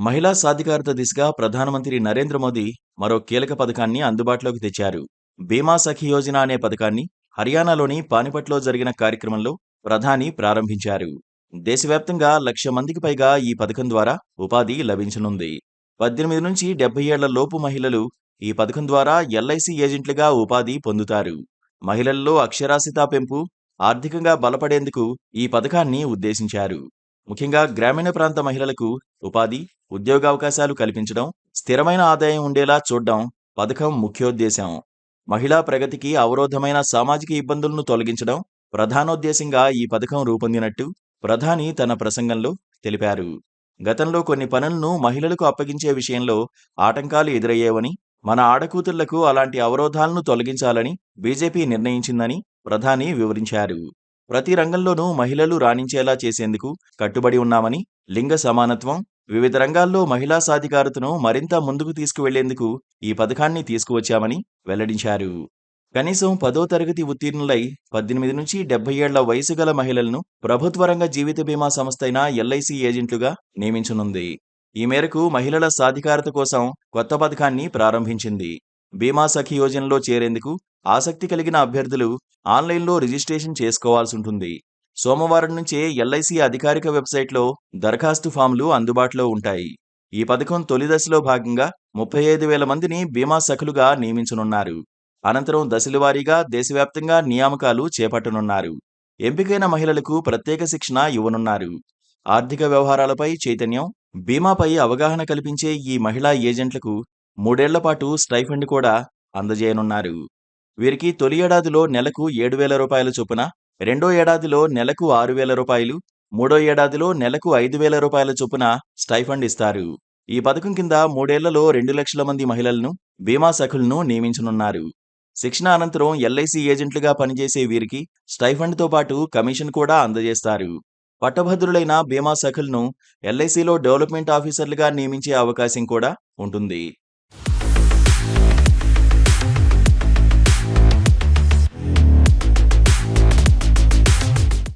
మహిళా సాధికారత దిశగా ప్రధానమంత్రి నరేంద్ర మోదీ మరో కీలక పథకాన్ని అందుబాటులోకి తెచ్చారు. బీమా సఖి యోజన అనే పథకాన్ని హర్యానాలోని పానిపట్లో జరిగిన కార్యక్రమంలో ప్రధాని ప్రారంభించారు. దేశవ్యాప్తంగా 1,00,000 మందికి పైగా ఈ పథకం ద్వారా ఉపాధి లభించనుంది. 18 నుంచి 70 ఏళ్ల లోపు మహిళలు ఈ పథకం ద్వారా ఎల్ఐసి ఏజెంట్లుగా ఉపాధి పొందుతారు. మహిళల్లో అక్షరాస్యత పెంపు, ఆర్థికంగా బలపడేందుకు ఈ పథకాన్ని ఉద్దేశించారు. ముఖ్యంగా గ్రామీణ ప్రాంత మహిళలకు ఉపాధి, ఉద్యోగావకాశాలు కల్పించడం, స్థిరమైన ఆదాయం ఉండేలా చూడడం పథకం ముఖ్యోద్దేశం. మహిళా ప్రగతికి అవరోధమైన సామాజిక ఇబ్బందులను తొలగించడం ప్రధానోద్దేశంగా ఈ పథకం రూపొందినట్టు ప్రధాని తన ప్రసంగంలో తెలిపారు. గతంలో కొన్ని పనులను మహిళలకు అప్పగించే విషయంలో ఆటంకాలు ఎదురయ్యేవని, మన ఆడకూతుళ్లకు అలాంటి అవరోధాలను తొలగించాలని బీజేపీ నిర్ణయించిందని ప్రధాని వివరించారు. ప్రతి రంగంలోనూ మహిళలు రాణించేలా చేసేందుకు కట్టుబడి ఉన్నామని, లింగ సమానత్వం, వివిధ రంగాల్లో మహిళా సాధికారతను మరింత ముందుకు తీసుకువెళ్లేందుకు ఈ పథకాన్ని తీసుకువచ్చామని వెల్లడించారు. కనీసం 10వ తరగతి ఉత్తీర్ణులై 18 నుంచి 70 ఏళ్ల వయసు గల మహిళలను ప్రభుత్వ రంగ జీవిత బీమా సంస్థ అయిన ఎల్ఐసి ఏజెంట్లుగా నియమించనుంది. ఈ మేరకు మహిళల సాధికారత కోసం కొత్త పథకాన్ని ప్రారంభించింది. బీమా సఖి యోజనలో చేరేందుకు ఆసక్తి కలిగిన అభ్యర్థులు ఆన్లైన్లో రిజిస్ట్రేషన్ చేసుకోవాల్సి ఉంటుంది. సోమవారం నుంచే ఎల్ఐసి అధికారిక వెబ్సైట్లో దరఖాస్తు ఫామ్లు అందుబాటులో ఉంటాయి. ఈ పథకం తొలి దశలో భాగంగా 35,000 మందిని బీమా సఖులుగా నియమించనున్నారు. అనంతరం దశలవారీగా దేశవ్యాప్తంగా నియామకాలు చేపట్టనున్నారు. ఎంపికైన మహిళలకు ప్రత్యేక శిక్షణ ఇవ్వనున్నారు. ఆర్థిక వ్యవహారాలపై చైతన్యం, బీమాపై అవగాహన కల్పించే ఈ మహిళా ఏజెంట్లకు 3 ఏళ్ల పాటు స్టైఫండ్ కూడా అందజేయనున్నారు. వీరికి తొలి ఏడాదిలో నెలకు 7,000 రూపాయల చొప్పున, రెండో ఏడాదిలో నెలకు 6,000 రూపాయలు, మూడో ఏడాదిలో నెలకు 5,000 రూపాయల చొప్పున స్టైఫండ్ ఇస్తారు. ఈ పథకం కింద 3 ఏళ్లలో 2 లక్షల మంది మహిళలను బీమా సఖులను నియమించనున్నారు. శిక్షణ అనంతరం ఎల్ఐసి ఏజెంట్లుగా పనిచేసే వీరికి స్టైఫండ్తో పాటు కమిషన్ కూడా అందజేస్తారు. పట్టభద్రులైన బీమా సఖులను ఎల్ఐసిలో డెవలప్మెంట్ ఆఫీసర్లుగా నియమించే అవకాశం కూడా ఉంటుంది.